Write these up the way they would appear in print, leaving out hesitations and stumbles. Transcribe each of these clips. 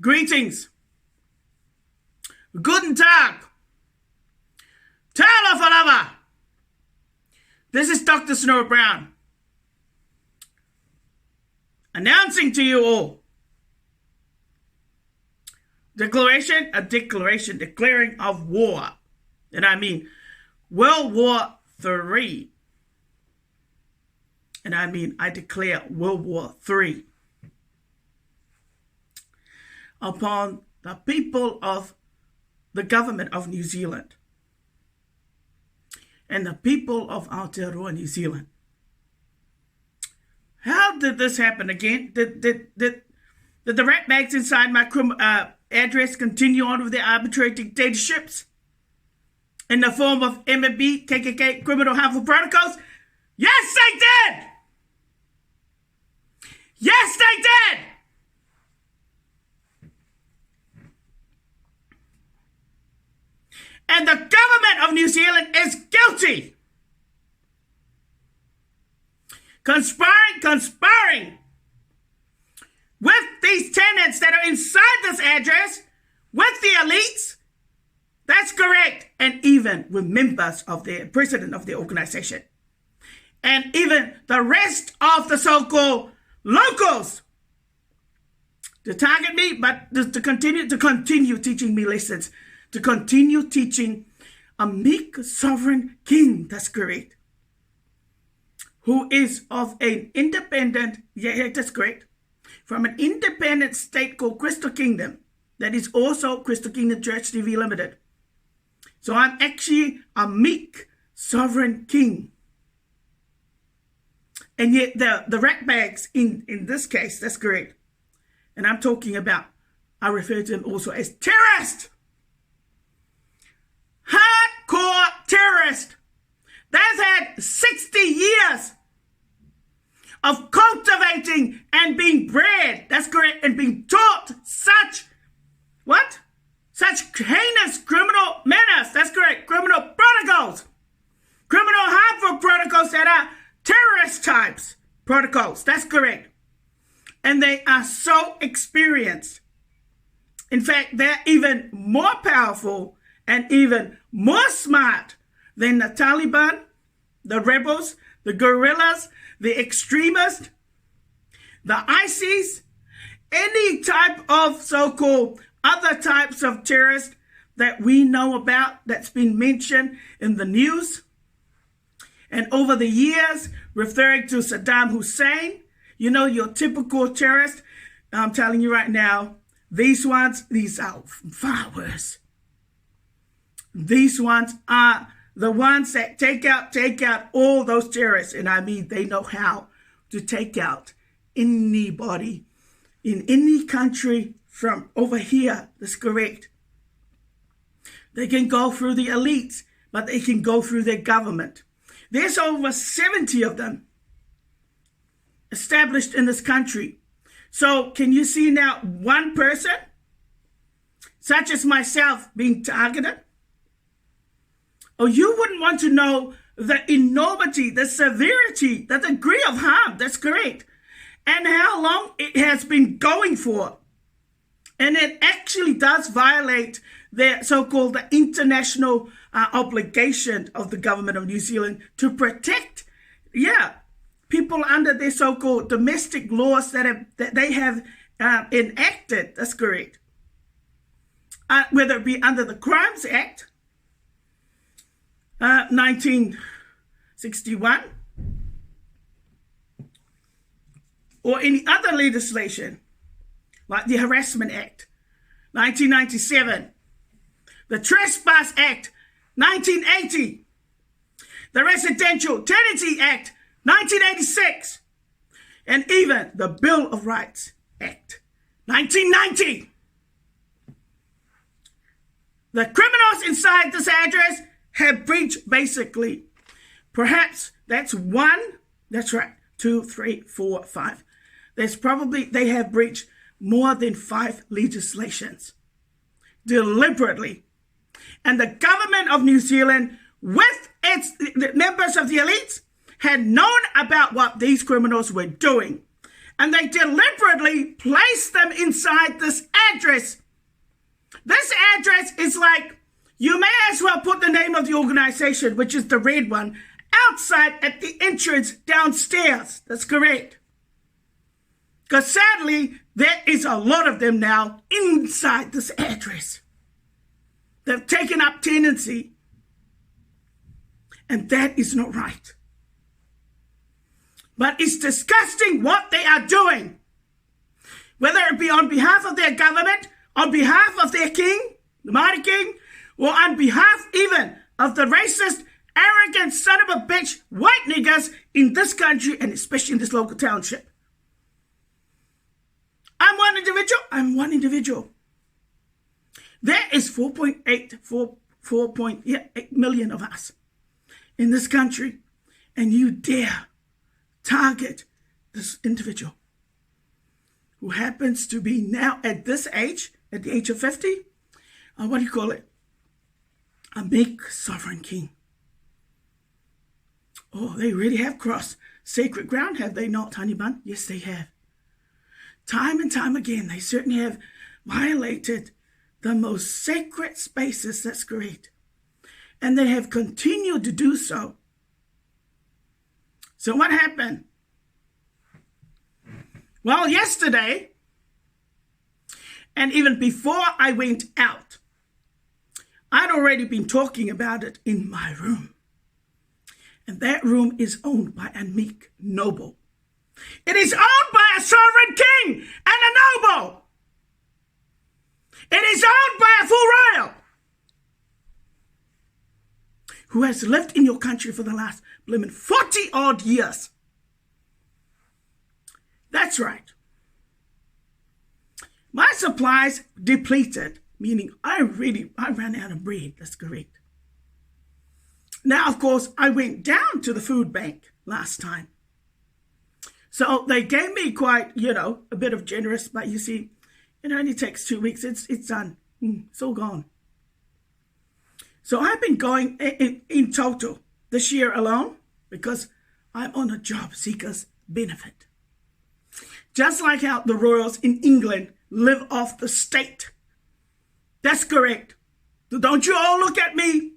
Greetings. Guten Tag. Talo Falava. This is Dr. Snow Brown, announcing to you all declaring of war. And I mean World War III. And I mean, I declare World War III upon the people of the government of New Zealand and the people of Aotearoa, New Zealand. How did this happen again? Did the rat bags inside my address continue on with their arbitrary dictatorships in the form of MB, KKK, criminal harmful protocols? Yes, they did! Yes, they did! And the government of New Zealand is guilty. Conspiring with these tenants that are inside this address, with the elites. That's correct. And even with members of the president of the organization. And even the rest of the so-called locals to target me, but to continue teaching me lessons, to continue teaching a meek sovereign king, that's correct, who is of an independent, that's correct, from an independent state called Crystal Kingdom, that is also Crystal Kingdom Church TV Limited. So I'm actually a meek sovereign king. And yet the rat bags in this case, that's correct. And I'm talking about, I refer to them also as terrorists. Hardcore terrorists. That's had 60 years of cultivating and being bred, that's correct, and being taught such heinous criminal manners, that's correct, criminal protocols, criminal harmful protocols that are terrorist types protocols, that's correct. And they are so experienced. In fact, they're even more powerful and even more smart than the Taliban, the rebels, the guerrillas, the extremists, the ISIS, any type of so-called other types of terrorists that we know about that's been mentioned in the news. And over the years, referring to Saddam Hussein, you know, your typical terrorist, I'm telling you right now, these are far worse. These ones are the ones that take out all those terrorists. And I mean, they know how to take out anybody in any country from over here. That's correct. They can go through the elites, but they can go through their government. There's over 70 of them established in this country. So can you see now one person, such as myself, being targeted? Or you wouldn't want to know the enormity, the severity, the degree of harm, that's correct, and how long it has been going for. And it actually does violate their so-called international obligation of the government of New Zealand to protect, people under their so-called domestic laws that they have enacted. That's correct. Whether it be under the Crimes Act, 1961, or any other legislation, like the Harassment Act, 1997, the Trespass Act, 1980, the Residential Tenancy Act, 1986, and even the Bill of Rights Act, 1990. The criminals inside this address have breached basically, perhaps that's one, that's right, 2, 3, 4, 5. They have breached more than 5 legislations deliberately. And the government of New Zealand, with the members of the elites, had known about what these criminals were doing. And they deliberately place them inside this address. This address is like, you may as well put the name of the organization, which is the red one, outside at the entrance downstairs. That's correct. Because sadly, there is a lot of them now inside this address. They've taken up tenancy. And that is not right. But it's disgusting what they are doing. Whether it be on behalf of their government, on behalf of their king, the mighty king, or on behalf even of the racist, arrogant son of a bitch white niggers in this country and especially in this local township. I'm one individual. There is 4.8 million of us in this country, and you dare target this individual who happens to be now at this age, at the age of 50, a Meek sovereign king. Oh, they really have crossed sacred ground, have they not, honey bun? Yes, they have. Time and time again, they certainly have violated the most sacred spaces, that's great. And they have continued to do so. So what happened? Well, yesterday, and even before I went out, I'd already been talking about it in my room. And that room is owned by a Meek noble. It is owned by a sovereign king and a noble. It is owned by a full royal who has lived in your country for the last 40 odd years. That's right. My supplies depleted, meaning I ran out of bread. That's correct. Now, of course, I went down to the Foodbank last time. So they gave me quite, a bit of generous, but you see, it only takes 2 weeks. It's done. It's all gone. So I've been going in total this year alone because I'm on a job seeker's benefit. Just like how the royals in England live off the state. That's correct. So don't you all look at me.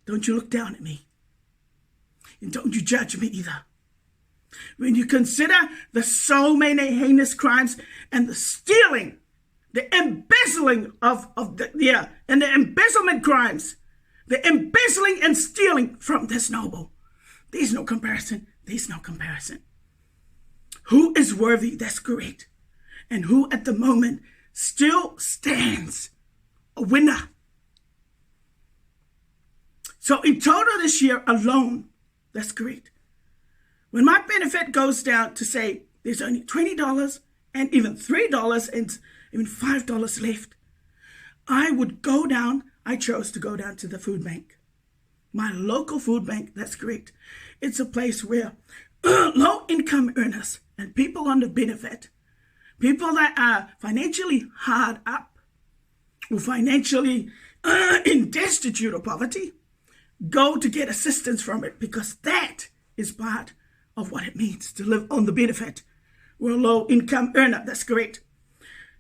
Don't you look down at me. And don't you judge me either. When you consider the so many heinous crimes and the stealing, the embezzling and the embezzlement crimes, the embezzling and stealing from this noble, there's no comparison. There's no comparison. Who is worthy? That's correct. And who at the moment still stands a winner. So in total this year alone, that's correct. When my benefit goes down to say there's only $20 and even $3 and even $5 left, I chose to go down to the food bank. My local food bank, that's correct. It's a place where low-income earners and people on the benefit, people that are financially hard up or financially in destitute or poverty, go to get assistance from it because that is part of what it means to live on the benefit. We're a low-income earner, that's correct.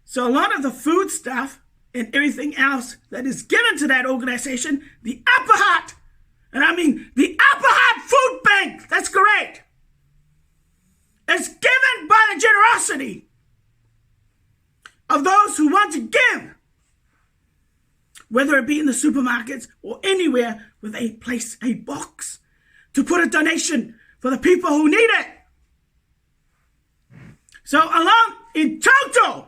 So a lot of the food stuff and everything else that is given to that organization, the Upper Hutt, and I mean the Upper Hutt Food Bank, that's correct, is given by the generosity of those who want to give, whether it be in the supermarkets or anywhere where they place a box to put a donation for the people who need it. So along in total,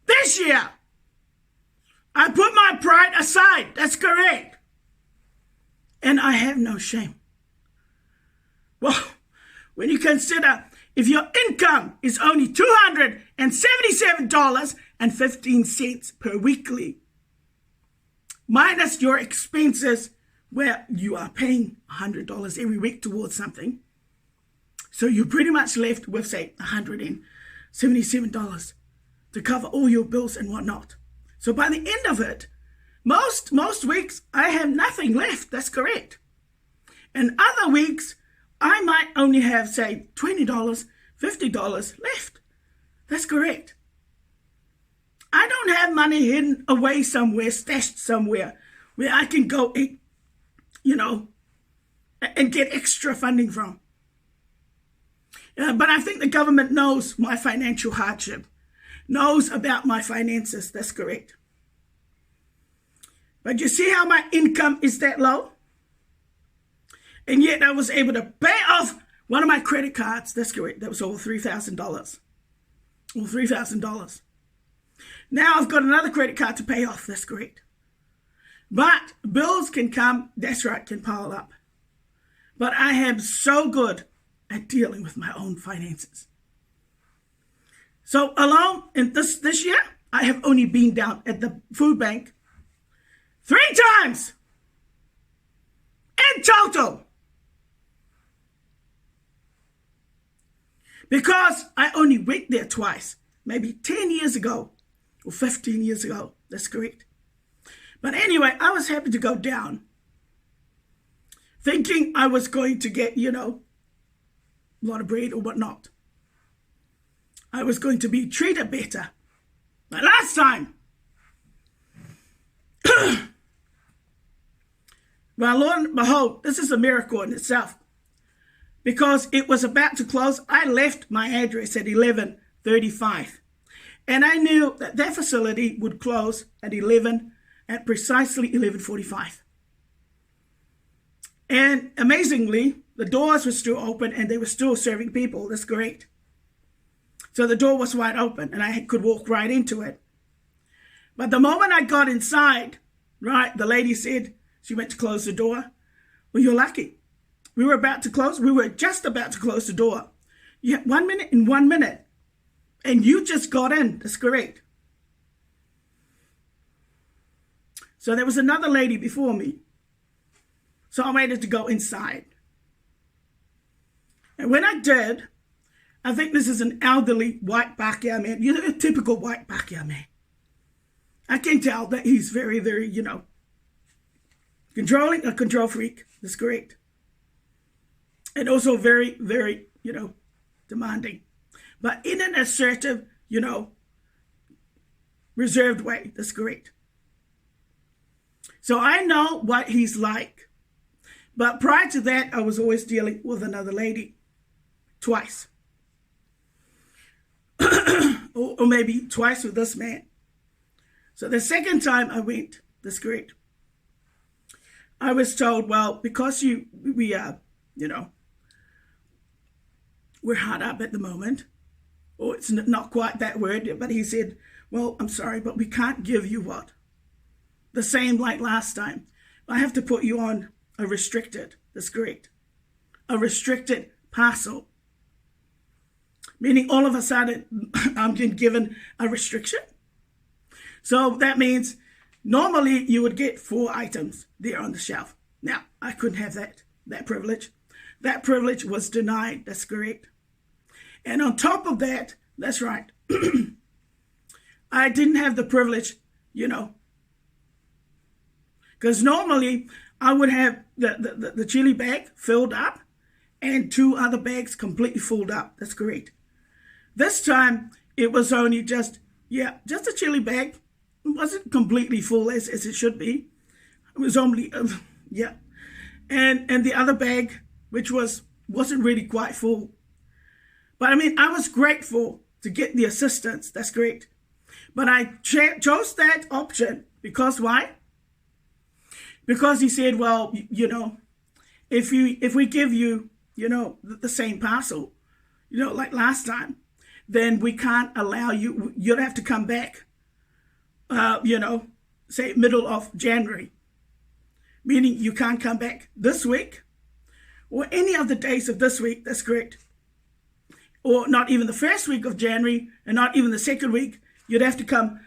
this year, I put my pride aside. That's correct. And I have no shame. Well, when you consider if your income is only $277.15 per weekly, minus your expenses where you are paying $100 every week towards something, so you're pretty much left with, say, $177 to cover all your bills and whatnot. So by the end of it, most weeks, I have nothing left. That's correct. And other weeks, I might only have, say, $20, $50 left. That's correct. I don't have money hidden away somewhere, stashed somewhere, where I can go, and get extra funding from. But I think the government knows my financial hardship, knows about my finances. That's correct. But you see how my income is that low? And yet I was able to pay off one of my credit cards. That's correct. That was over $3,000. Over $3,000. Now I've got another credit card to pay off. That's correct. But bills can come, that's right, can pile up. But I am so good at dealing with my own finances. So alone in this year, I have only been down at the Foodbank 3 times in total. Because I only went there twice, maybe 10 years ago or 15 years ago. That's correct. But anyway, I was happy to go down, thinking I was going to get, a lot of bread or whatnot. I was going to be treated better. But last time, well, lo and behold, this is a miracle in itself. Because it was about to close, I left my address at 11:35. And I knew that that facility would close at precisely 11:45. And amazingly, the doors were still open and they were still serving people. That's great. So the door was wide open and I could walk right into it. But the moment I got inside, right, the lady said, she went to close the door. Well, you're lucky. We were just about to close the door. You had 1 minute and 1 minute. And you just got in. That's correct. So there was another lady before me. So I waited to go inside. And when I did, I think this is an elderly white Pākehā man. A typical white Pākehā man. I can tell that he's very, very, controlling, a control freak. That's correct. And also very, very, demanding. But in an assertive, reserved way. That's correct. So I know what he's like. But prior to that, I was always dealing with another lady. Twice. or maybe twice with this man. So the second time I went, that's correct. I was told, well, because we're hard up at the moment. Or it's not quite that word, but he said, well, I'm sorry, but we can't give you what? The same like last time. I have to put you on a restricted, that's correct. A restricted parcel. Meaning all of a sudden, I'm given a restriction. So that means normally you would get 4 items there on the shelf. Now, I couldn't have that privilege. That privilege was denied, that's correct. And on top of that, that's right, I didn't have the privilege, because normally I would have the chili bag filled up and 2 other bags completely filled up. That's correct. This time, it was only just a chili bag. It wasn't completely full as it should be. It was only, And the other bag, which wasn't really quite full. But I mean, I was grateful to get the assistance. That's great. But I chose that option because why? Because he said, well, if we give you, the same parcel, like last time, then we can't allow you. You'd have to come back, say middle of January. Meaning you can't come back this week or any of the days of this week. That's correct. Or not even the first week of January and not even the second week. You'd have to come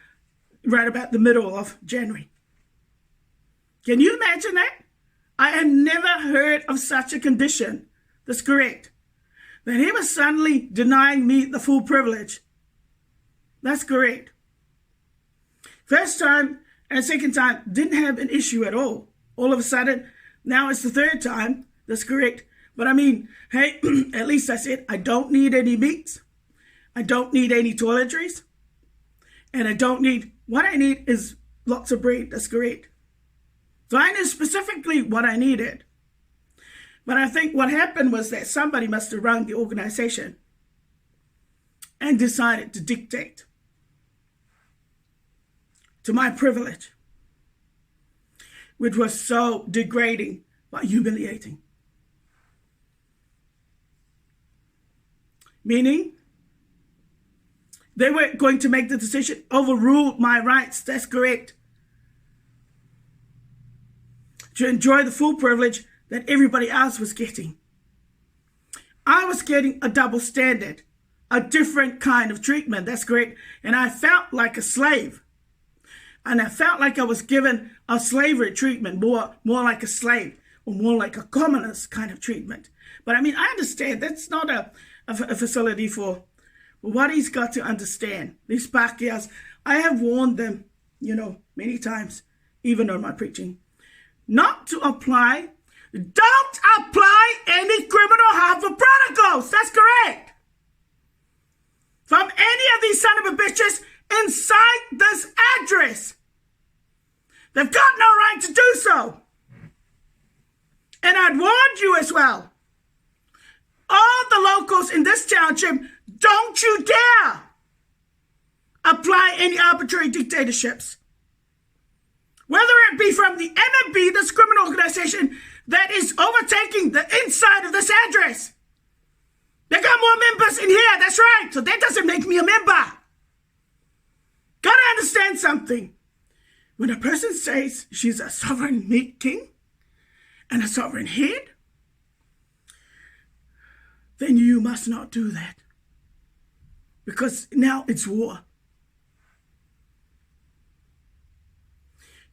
right about the middle of January. Can you imagine that? I had never heard of such a condition. That's correct. That he was suddenly denying me the full privilege. That's correct. First time and second time didn't have an issue at all. All of a sudden, now it's the third time. That's correct. But I mean, hey, at least I said, I don't need any meat. I don't need any toiletries. And I don't need, what I need is lots of bread. That's great. So I knew specifically what I needed. But I think what happened was that somebody must have run the organization and decided to dictate to my privilege, which was so degrading but humiliating. Meaning, they were going to make the decision, overrule my rights, that's correct, to enjoy the full privilege that everybody else was getting. I was getting a double standard, a different kind of treatment, that's correct, and I felt like a slave. And I felt like I was given a slavery treatment, more like a slave, or more like a commoner's kind of treatment. But I mean, I understand that's not a facility for what he's got to understand. These Pākehās, I have warned them, many times, even on my preaching, not to apply, don't apply any criminal harmful protocols. That's correct. From any of these son of a bitches inside this address. They've got no right to do so. And I'd warned you as well. All the locals in this township, don't you dare apply any arbitrary dictatorships. Whether it be from the NMB, this criminal organization that is overtaking the inside of this address. They got more members in here, that's right. So that doesn't make me a member. Gotta understand something. When a person says she's a sovereign Meek king and a sovereign head, then you must not do that. Because now it's war.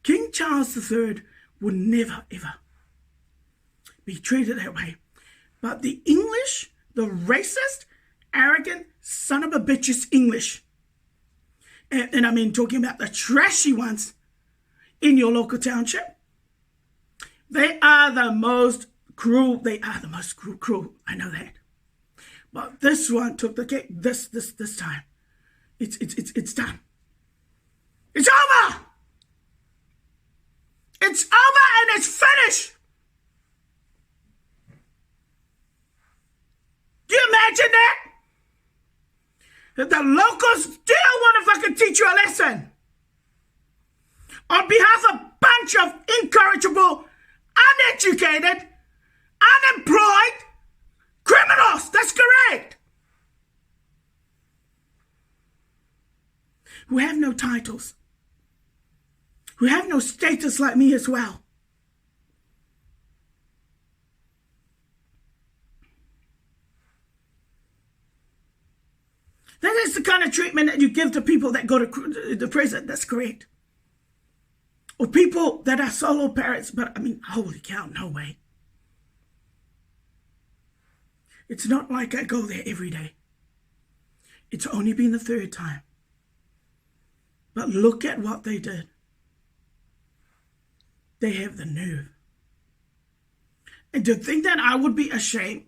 King Charles III would never, ever be treated that way. But the English, the racist, arrogant, son of a bitch's English, and I mean talking about the trashy ones in your local township, they are the most cruel. They are the most cruel. I know that. But this one took the cake. This time, it's done. It's over. It's over and it's finished. Do you imagine that? That the locals still want to fucking teach you a lesson on behalf of a bunch of incorrigible, uneducated, unemployed criminals. That's correct. Who have no titles. Who have no status like me as well. That is the kind of treatment that you give to people that go to the prison. That's correct. Or people that are solo parents. But I mean, holy cow, no way. It's not like I go there every day. It's only been the third time. But look at what they did. They have the nerve. And to think that I would be ashamed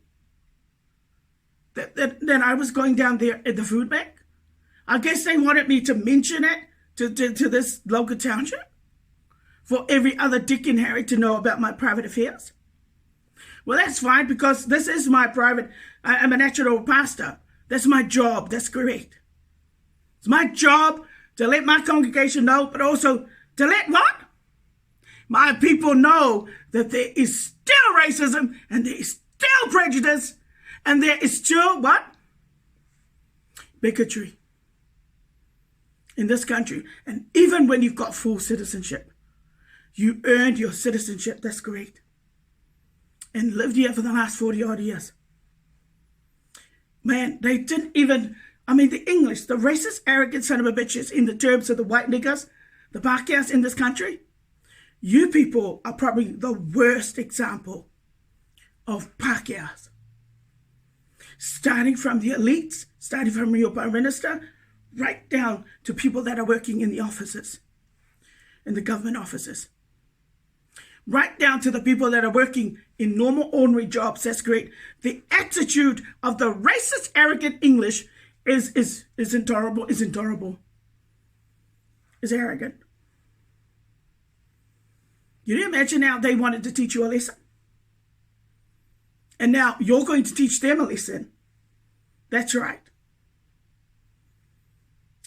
that I was going down there at the food bank. I guess they wanted me to mention it to this local township for every other Dick and Harry to know about my private affairs. Well, that's fine because this is my private, I'm a natural pastor. That's my job, that's correct. It's my job to let my congregation know, but also to let what? My people know that there is still racism and there is still prejudice and there is still what? Bigotry in this country. And even when you've got full citizenship, you earned your citizenship, that's correct. And lived here for the last 40 odd years. Man, they didn't even, I mean the English, the racist, arrogant son of a bitches in the terms of the white niggers, the Pākehās in this country, you people are probably the worst example of Pākehās. Starting from the elites, starting from your prime minister, right down to people that are working in the offices, in the government offices. Right down to the people that are working in normal, ordinary jobs, that's great. The attitude of the racist, arrogant English is intolerable, is intolerable, is arrogant. You didn't imagine now they wanted to teach you a lesson? And now you're going to teach them a lesson. That's right.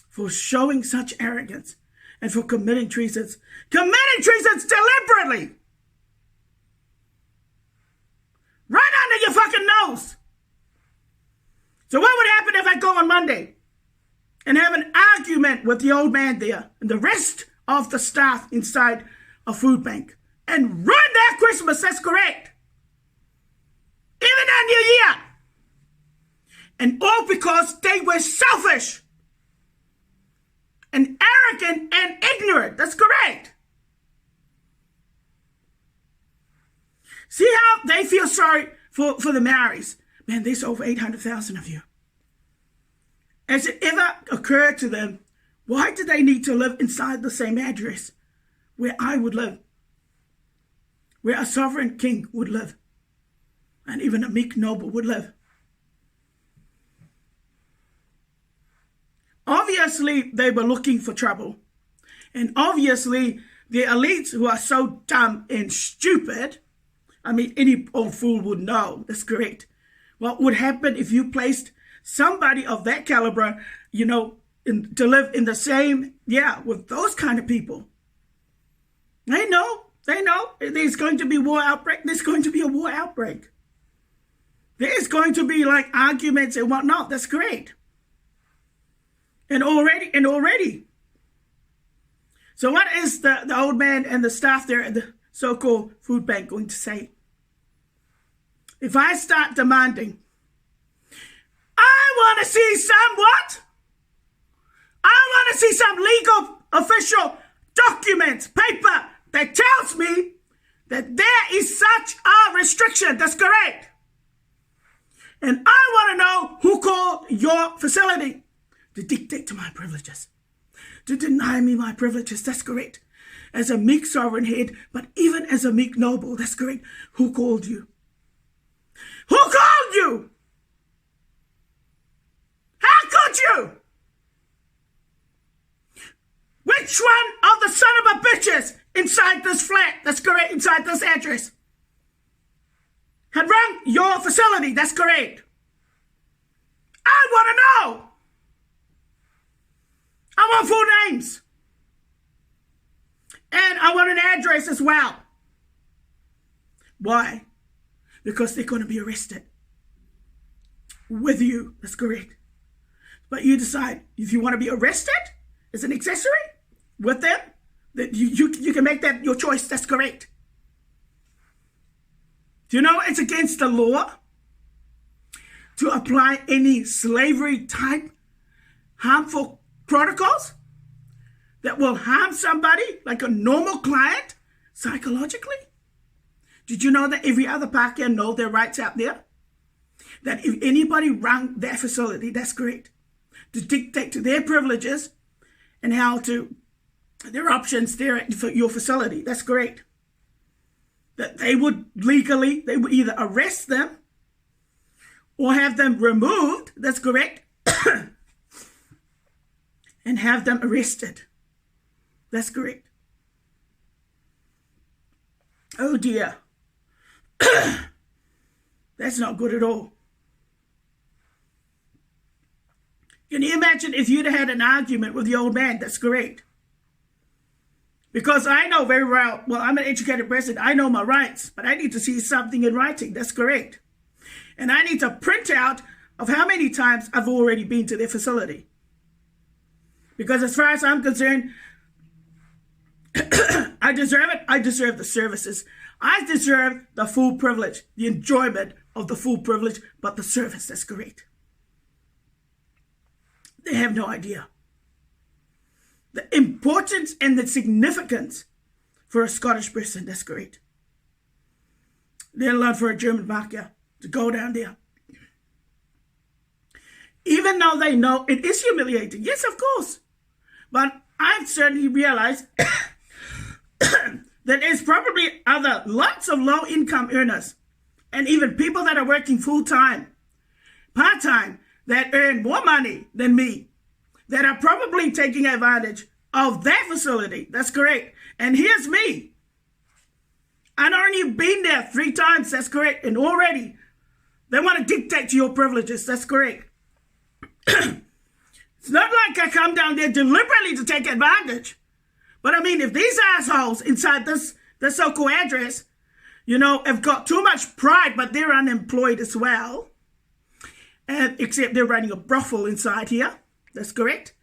For showing such arrogance and for committing treasons. Committing treasons deliberately. Right under your fucking nose. So what would happen if I go on Monday and have an argument with the old man there and the rest of the staff inside a food bank and ruin their Christmas? That's correct. Even their New Year. And all because they were selfish and arrogant and ignorant. That's correct. See how they feel sorry for the Maoris. Man, there's over 800,000 of you. Has it ever occurred to them, why do they need to live inside the same address where I would live? Where a sovereign king would live? And even a meek noble would live? Obviously, they were looking for trouble. And obviously, the elites who are so dumb and stupid, I mean, any old fool would know, that's correct. What would happen if you placed somebody of that caliber, to live in the same, with those kind of people? They know. There's going to be war outbreak. There's going to be a war outbreak. There's going to be like arguments and whatnot. That's great. And already. So what is the old man and the staff there at the so-called food bank going to say? If I start demanding, I want to see some what? I want to see some legal official documents, paper that tells me that there is such a restriction. That's correct. And I want to know who called your facility to dictate to my privileges, to deny me my privileges. That's correct. As a meek sovereign head, but even as a meek noble, that's correct. Who called you? Who called you? How could you? Which one of the son of a bitches inside this flat, that's correct, inside this address, had run your facility? That's correct. I want to know. I want full names. And I want an address as well. Why? Because they're going to be arrested with you. That's correct. But you decide if you want to be arrested as an accessory with them, that you can make that your choice. That's correct. Do you know it's against the law to apply any slavery type harmful protocols that will harm somebody like a normal client psychologically? Did you know that every other Pākehā know their rights out there? That if anybody run their facility, that's correct, to dictate to their privileges and how to, their options there at your facility, that's correct. That they would either arrest them or have them removed, that's correct, and have them arrested. That's correct. Oh dear. That's not good at all. Can you imagine if you'd had an argument with the old man? That's correct. Because I know very well, I'm an educated person, I know my rights, but I need to see something in writing. That's correct. And I need to print out of how many times I've already been to their facility. Because as far as I'm concerned, I deserve it. I deserve the services. I deserve the full privilege, the enjoyment of the full privilege, but the service, that's correct. They have no idea the importance and the significance for a Scottish person. That's correct. Let alone for a German Pākehā to go down there. Even though they know it is humiliating. Yes, of course. But I've certainly realized that there's probably lots of low-income earners and even people that are working full-time, part-time, that earn more money than me that are probably taking advantage of that facility. That's correct. And here's me. I've only been there 3 times. That's correct. And already they want to dictate to your privileges. That's correct. It's not like I come down there deliberately to take advantage. But I mean, if these assholes inside this so-called address, have got too much pride, but they're unemployed as well. And except they're running a brothel inside here. That's correct.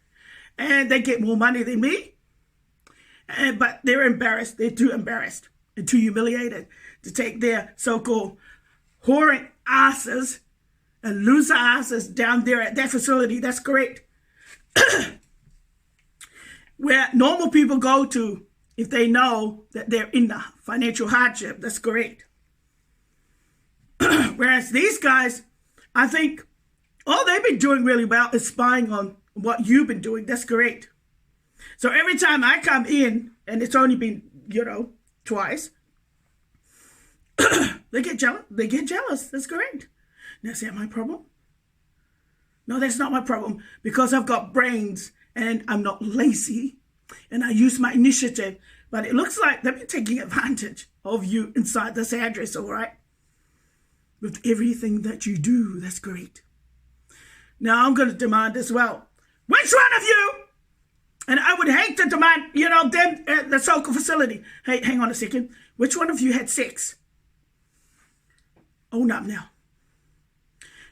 And they get more money than me. But they're embarrassed. They're too embarrassed and too humiliated to take their so-called whoring asses and loser asses down there at that facility. That's correct. Where normal people go to if they know that they're in the financial hardship. That's correct. Whereas these guys, I think all they've been doing really well is spying on what you've been doing. That's correct. So every time I come in, and it's only been, twice, they get jealous. They get jealous. That's correct. Now, is that my problem? No, that's not my problem, because I've got brains and I'm not lazy and I use my initiative. But it looks like they've been taking advantage of you inside this address, all right? With everything that you do. That's great. Now I'm going to demand as well. Which one of you? And I would hate to demand, them at the so-called facility. Hey, hang on a second. Which one of you had sex? Own up now.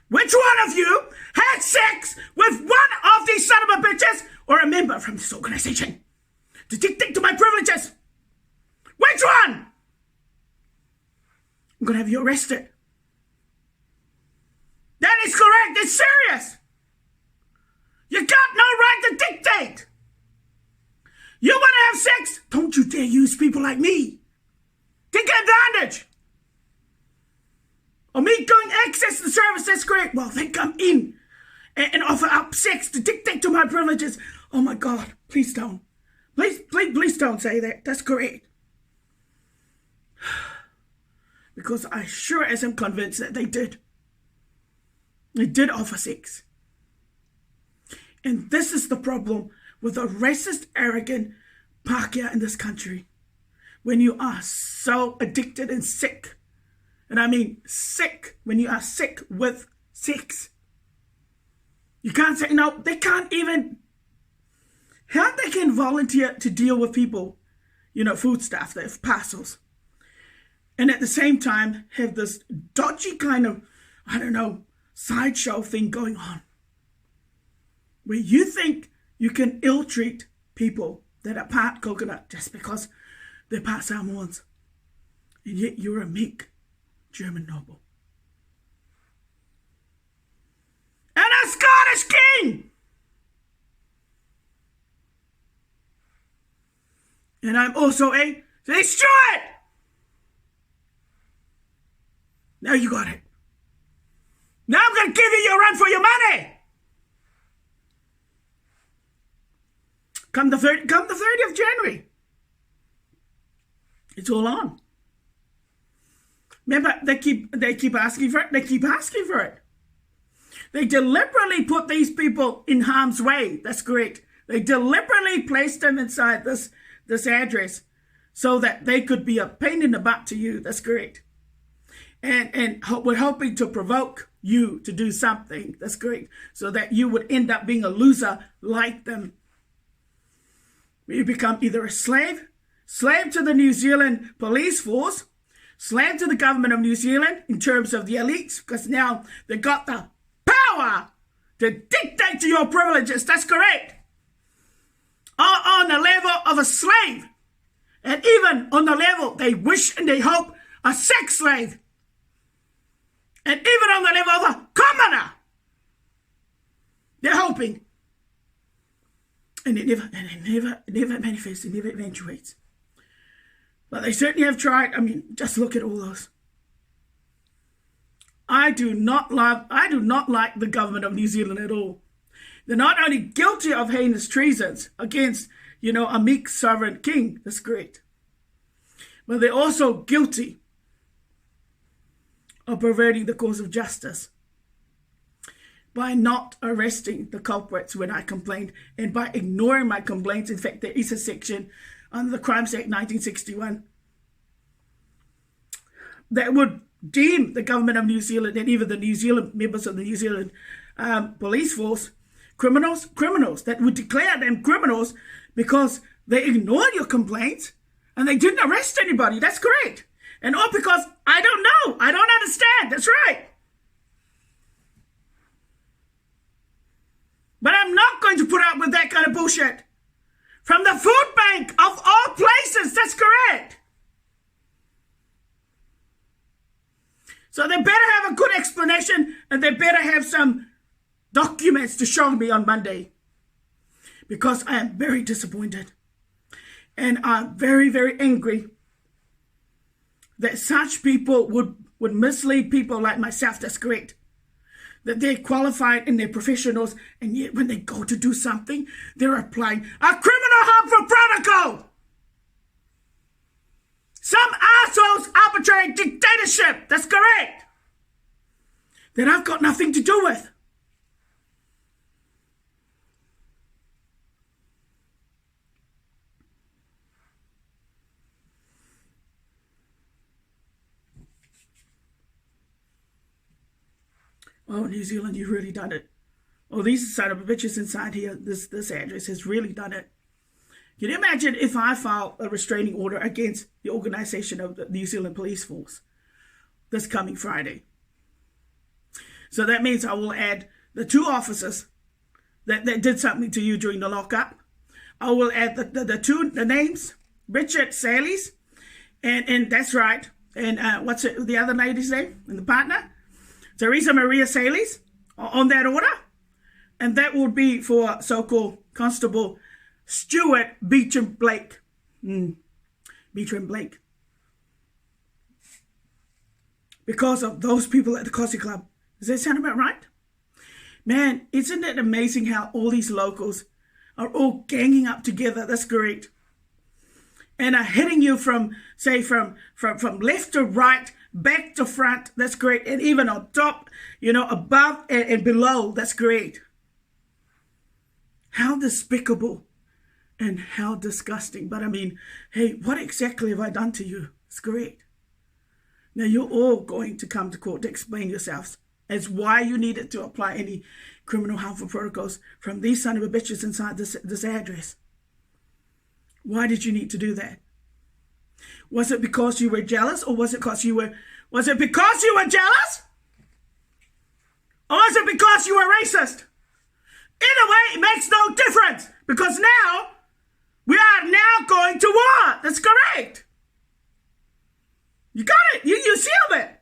Which one of you had sex with one of these son of a bitches or a member from this organization to dictate to my privileges? Which one? I'm going to have you arrested. That is correct. It's serious. You got no right to dictate. You want to have sex? Don't you dare use people like me. Take advantage. Or me going access the service, that's correct. Well, they come in and offer up sex to dictate to my privileges. Oh my God, please don't. Please don't say that. That's correct. Because I sure as am convinced that they did. They did offer sex. And this is the problem with a racist, arrogant Pākehā in this country. When you are so addicted and sick. And I mean sick, when you are sick with sex. You can't say, no, they can't even, how they can volunteer to deal with people, food stuff, they have parcels. And at the same time, have this dodgy kind of, sideshow thing going on. Where you think you can ill-treat people that are part coconut just because they're part Samoans. And yet you're a Meek German noble. And a Scottish king! And I'm also a Stuart! Now you got it. Now I'm going to give you your run for your money! Come the 30th of January. It's all on. Remember, they keep asking for it. They keep asking for it. They deliberately put these people in harm's way. That's correct. They deliberately placed them inside this address so that they could be a pain in the butt to you. That's correct. And we're hoping to provoke you to do something. That's correct. So that you would end up being a loser like them. You become either a slave to the New Zealand police force, slave to the government of New Zealand in terms of the elites, because now they got the power to dictate to your privileges. That's correct. On the level of a slave, and even on the level they wish and they hope a sex slave, and even on the level of a commoner, they're hoping. And it never manifests, it never eventuates. But they certainly have tried. I mean, just look at all those. I do not like the government of New Zealand at all. They're not only guilty of heinous treasons against, a meek sovereign king, that's great, but they're also guilty of perverting the cause of justice. by not arresting the culprits when I complained and by ignoring my complaints. In fact, there is a section under the Crimes Act 1961 that would deem the government of New Zealand and even the New Zealand members of the New Zealand police force criminals, that would declare them criminals because they ignored your complaints and they didn't arrest anybody. That's correct. And all because I don't know. I don't understand. That's right. But I'm not going to put up with that kind of bullshit. From the Foodbank of all places. That's correct. So they better have a good explanation and they better have some documents to show me on Monday. Because I am very disappointed. And I'm very, very angry that such people would mislead people like myself. That's correct. That they're qualified and they're professionals, and yet when they go to do something, they're applying a criminal harmful protocol. Some assholes arbitrary dictatorship. That's correct. That I've got nothing to do with. Oh, New Zealand, you've really done it. Oh, these son of bitches inside here, this address has really done it. Can you imagine if I file a restraining order against the organization of the New Zealand Police Force this coming Friday? So that means I will add the 2 officers that did something to you during the lockup. I will add the names, Richard Saley's, and that's right. And what's the other lady's name? And the partner? Teresa Maria Saley's on that order. And that will be for so-called Constable Stuart Beecham Blake. Beecham Blake. Because of those people at the Coffee Club. Does that sound about right? Man, isn't it amazing how all these locals are all ganging up together? That's great. And are hitting you from left to right, back to front. That's great. And even on top, above and below. That's great. How despicable and how disgusting. But I mean, hey, what exactly have I done to you? It's great. Now you're all going to come to court to explain yourselves as why you needed to apply any criminal harmful protocols from these son of a bitches inside this address. Why did you need to do that? Was it because you were jealous, or was it because you were jealous? Or was it because you were racist? Either way, it makes no difference, because now we are now going to war. That's correct. You got it. You sealed it.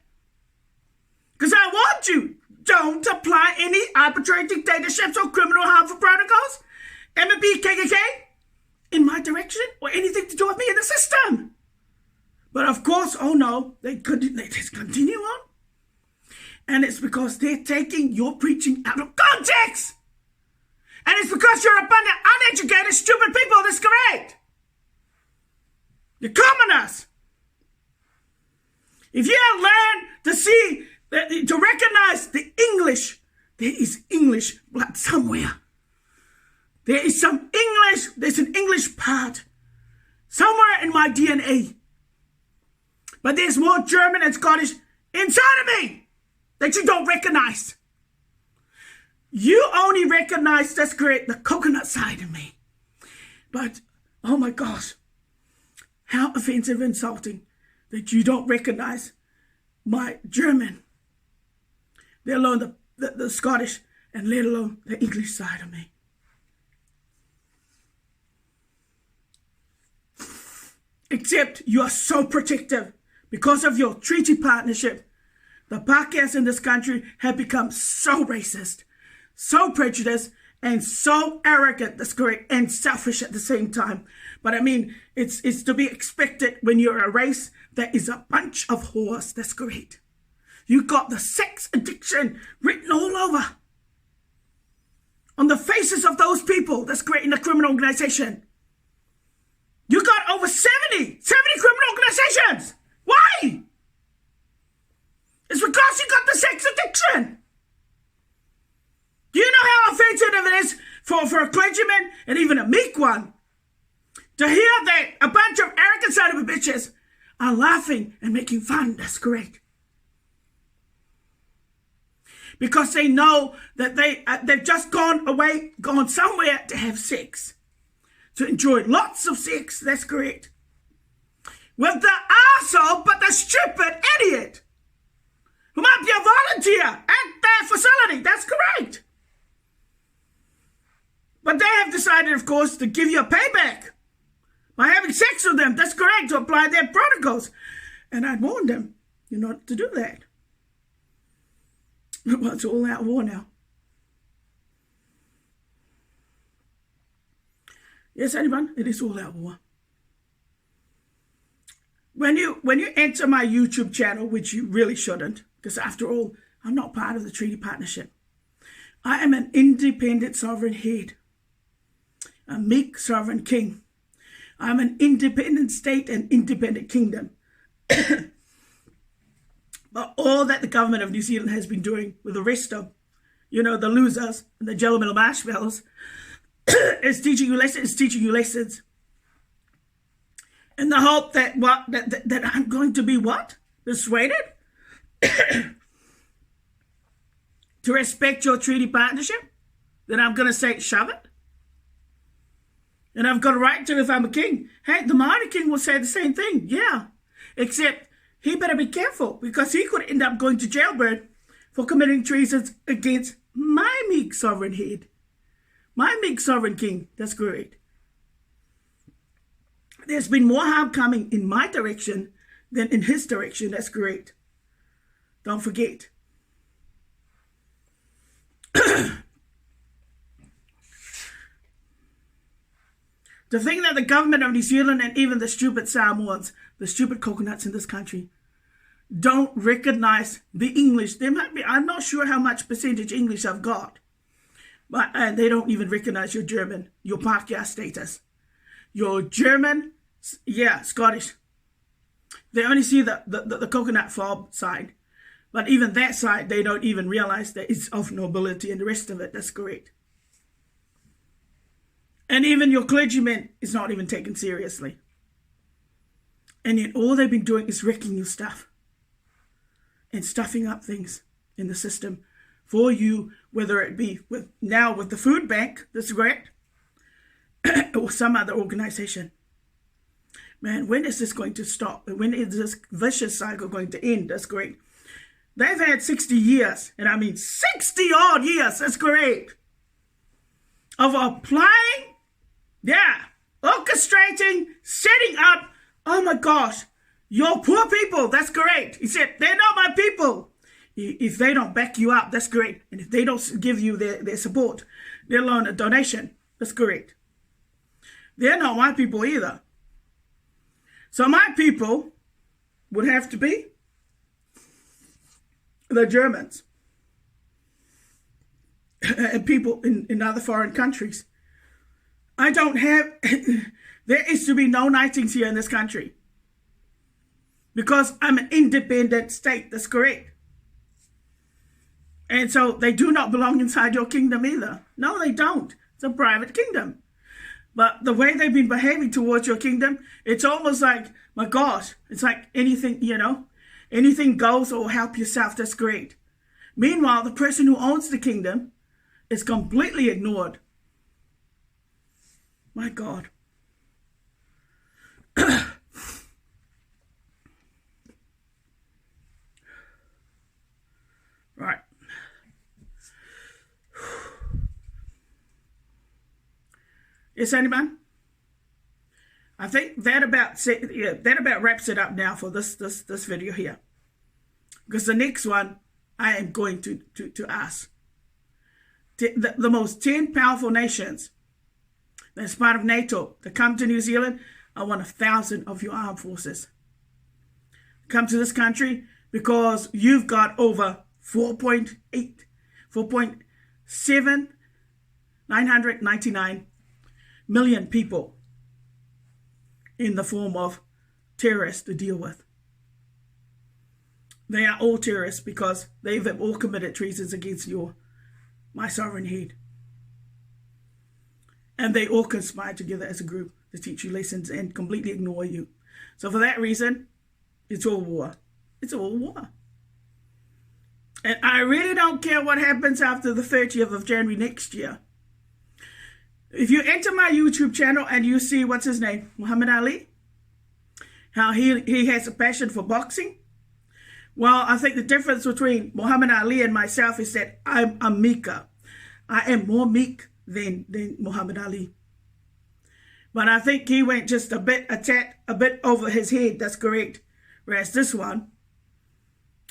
Because I want you. Don't apply any arbitrary dictatorships or criminal harmful protocols, MMP, KKK, in my direction, or anything to do with me in the system. But of course, oh no, they just continue on. And it's because they're taking your preaching out of context. And it's because you're a bunch of uneducated, stupid people. That's correct. You're commoners. If you have learned to see, to recognize the English, there is English blood somewhere. There is some English, there's an English part somewhere in my DNA. But there's more German and Scottish inside of me that you don't recognize. You only recognize, that's correct, the coconut side of me. But, oh my gosh, how offensive and insulting that you don't recognize my German, let alone the Scottish, and let alone the English side of me. Except you are so protective. Because of your treaty partnership, the Pākehās in this country have become so racist, so prejudiced, and so arrogant, that's correct, and selfish at the same time. But I mean, it's to be expected when you're a race that is a bunch of whores, that's correct. You got the sex addiction written all over. On the faces of those people, that's correct, in the criminal organization. You got over 70 criminal organizations. Why? It's because you got the sex addiction. Do you know how offensive it is for a clergyman and even a meek one to hear that a bunch of arrogant son of a bitches are laughing and making fun? That's correct. Because they know that they've just gone somewhere to have sex, to enjoy lots of sex. That's correct. With the arsehole, but the stupid idiot who might be a volunteer at their facility. That's correct. But they have decided, of course, to give you a payback by having sex with them. That's correct, to apply their protocols. And I'd warned them, not to do that. Well, it's all out war now. Yes, anyone? It is all out war. When you enter my YouTube channel, which you really shouldn't, because after all, I'm not part of the treaty partnership. I am an independent sovereign head, a meek sovereign king. I'm an independent state and independent kingdom. But all that the government of New Zealand has been doing with the rest of, the losers and the jello marshmallows is teaching you lessons. In the hope that that I'm going to be what? Persuaded to respect your treaty partnership? That I'm going to say, shove it? And I've got a right to if I'm a king. Hey, the Māori king will say the same thing. Yeah. Except he better be careful, because he could end up going to jailbird for committing treasons against my meek sovereign head. My meek sovereign king. That's great. There's been more harm coming in my direction than in his direction. That's great. Don't forget. The thing that the government of New Zealand and even the stupid Samoans, the stupid coconuts in this country, don't recognize the English. There might be, I'm not sure how much percentage English I've got, but they don't even recognize your German, your Pākehā status. Your German, yeah, Scottish. They only see the coconut fob side. But even that side, they don't even realize that it's of nobility and the rest of it. That's correct. And even your clergyman is not even taken seriously. And yet all they've been doing is wrecking your stuff and stuffing up things in the system for you, whether it be with the Foodbank, that's correct, or some other organization. Man, when is this going to stop? When is this vicious cycle going to end? That's great. They've had 60 years, and I mean 60 odd years, that's great, of applying, orchestrating, setting up, oh my gosh, your poor people, that's great. He said, they're not my people. If they don't back you up, that's great. And if they don't give you their support, let alone a donation, that's great. They're not my people either. So my people would have to be the Germans and people in other foreign countries. I don't have, there is to be no knightings here in this country because I'm an independent state. That's correct. And so they do not belong inside your kingdom either. No, they don't. It's a private kingdom. But the way they've been behaving towards your kingdom, it's almost like, my gosh, it's like anything, anything goes or help yourself. That's great. Meanwhile, the person who owns the kingdom is completely ignored. My God. Right. Yes, anyone? I think that about wraps it up now for this video here. Because the next one I am going to ask. The most 10 powerful nations that's part of NATO to come to New Zealand, I want 1,000 of your armed forces. Come to this country because you've got over 999 million people in the form of terrorists to deal with. They are all terrorists because they've all committed treasons against your my sovereign head. And they all conspire together as a group to teach you lessons and completely ignore you. So for that reason, it's all war. It's all war. And I really don't care what happens after the 30th of January next year. If you enter my YouTube channel and you see, what's his name, Muhammad Ali, how he has a passion for boxing. Well, I think the difference between Muhammad Ali and myself is that I'm a meeker. I am more meek than Muhammad Ali. But I think he went just a bit over his head. That's correct. Whereas this one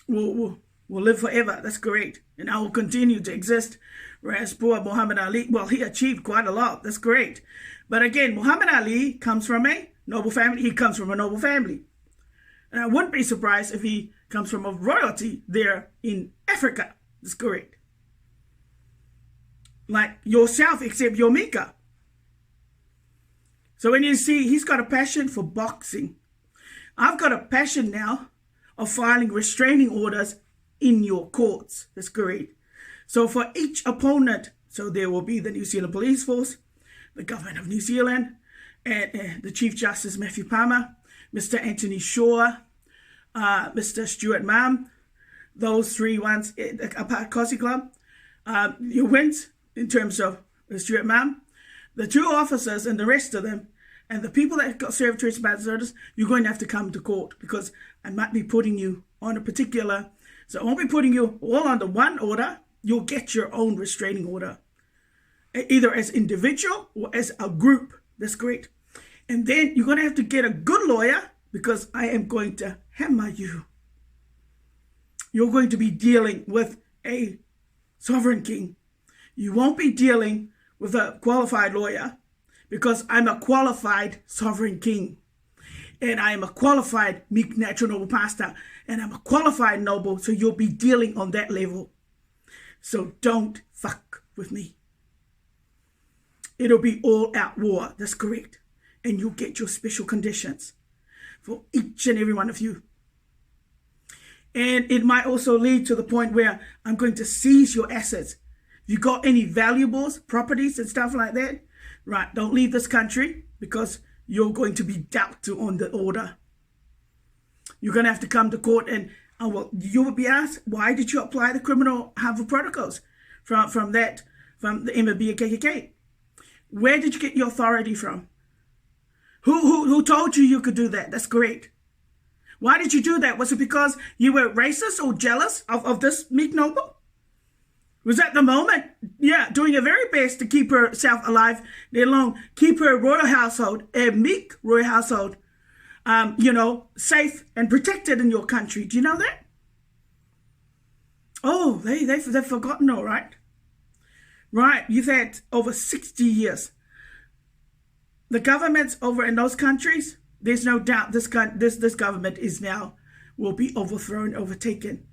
will live forever. That's correct. And I will continue to exist. Whereas poor Muhammad Ali, well, he achieved quite a lot. That's great. But again, Muhammad Ali comes from a noble family. He comes from a noble family. And I wouldn't be surprised if he comes from a royalty there in Africa. That's correct. Like yourself, except you're Mika. So when you see he's got a passion for boxing, I've got a passion now of filing restraining orders in your courts. That's correct. So for each opponent, so there will be the New Zealand Police Force, the Government of New Zealand, and the Chief Justice Matthew Palmer, Mr. Anthony Shaw, Mr. Stuart Mam, those three ones, Kosi Club, your wins in terms of Stuart Mam, the two officers and the rest of them, and the people that got served trespass notice, you're going to have to come to court because I might be putting you on a particular, so I won't be putting you all under one order. You'll get your own restraining order, either as individual or as a group. That's great. And then you're going to have to get a good lawyer because I am going to hammer you. You're going to be dealing with a sovereign king. You won't be dealing with a qualified lawyer because I'm a qualified sovereign king. And I am a qualified Meek Natural Noble Pastor. And I'm a qualified noble, so you'll be dealing on that level. So don't fuck with me. It'll be all out war. That's correct. And you'll get your special conditions for each and every one of you. And it might also lead to the point where I'm going to seize your assets. If you got any valuables, properties and stuff like that, right, don't leave this country because you're going to be dealt to on the order. You're going to have to come to court and you will be asked, why did you apply the criminal harmful protocols from the MLB and KKK? Where did you get your authority from? Who told you could do that? That's correct. Why did you do that? Was it because you were racist or jealous of this Meek Noble? Was at the moment, yeah, doing her very best to keep herself alive, let alone keep her royal household, a Meek royal household, safe and protected in your country. Do you know that? Oh, they've forgotten, all right. Right, you've had over 60 years. The governments over in those countries, there's no doubt this government will be overthrown, overtaken.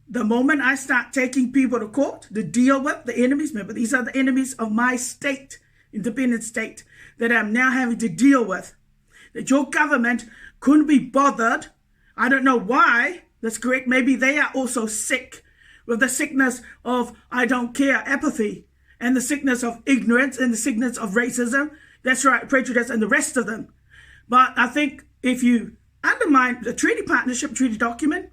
The moment I start taking people to court to deal with the enemies, remember, these are the enemies of my state, independent state, that I'm now having to deal with. That your government couldn't be bothered. I don't know why. That's correct. Maybe they are also sick with the sickness of I don't care, apathy, and the sickness of ignorance and the sickness of racism. That's right, prejudice and the rest of them. But I think if you undermine the treaty partnership, treaty document,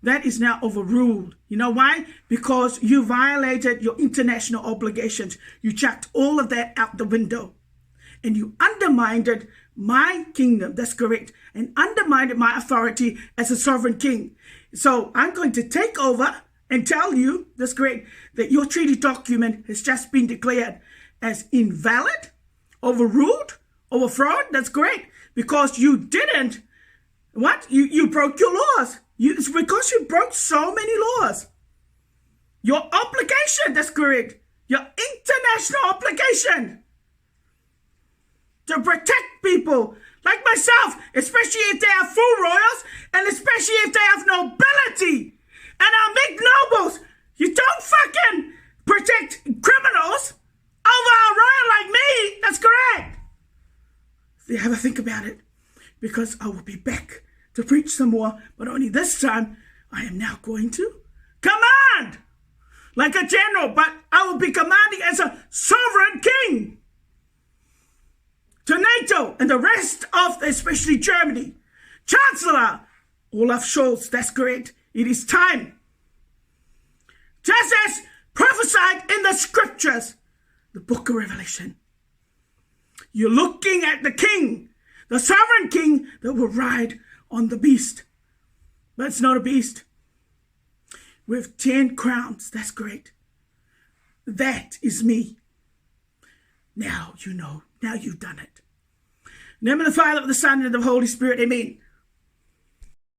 that is now overruled. You know why? Because you violated your international obligations. You chucked all of that out the window. And you undermined my kingdom, that's correct, and undermined my authority as a sovereign king. So I'm going to take over and tell you, that's correct, that your treaty document has just been declared as invalid, overruled, overthrown. That's correct, because you didn't, you broke your laws. It's because you broke so many laws. Your obligation, that's correct, your international obligation to protect people like myself, especially if they are full royals and especially if they have nobility and are Meek nobles. You don't fucking protect criminals over a royal like me. That's correct. So you have a think about it, because I will be back to preach some more, but only this time I am now going to command like a general, but I will be commanding as a sovereign king to NATO and the rest of, especially Germany. Chancellor Olaf Scholz, that's correct. It is time. Just as prophesied in the scriptures, the book of Revelation. You're looking at the king, the sovereign king that will ride on the beast. But it's not a beast. With 10 crowns, that's great. That is me. Now you know. Now you've done it. In the name of the Father, of the Son, and of the Holy Spirit. Amen.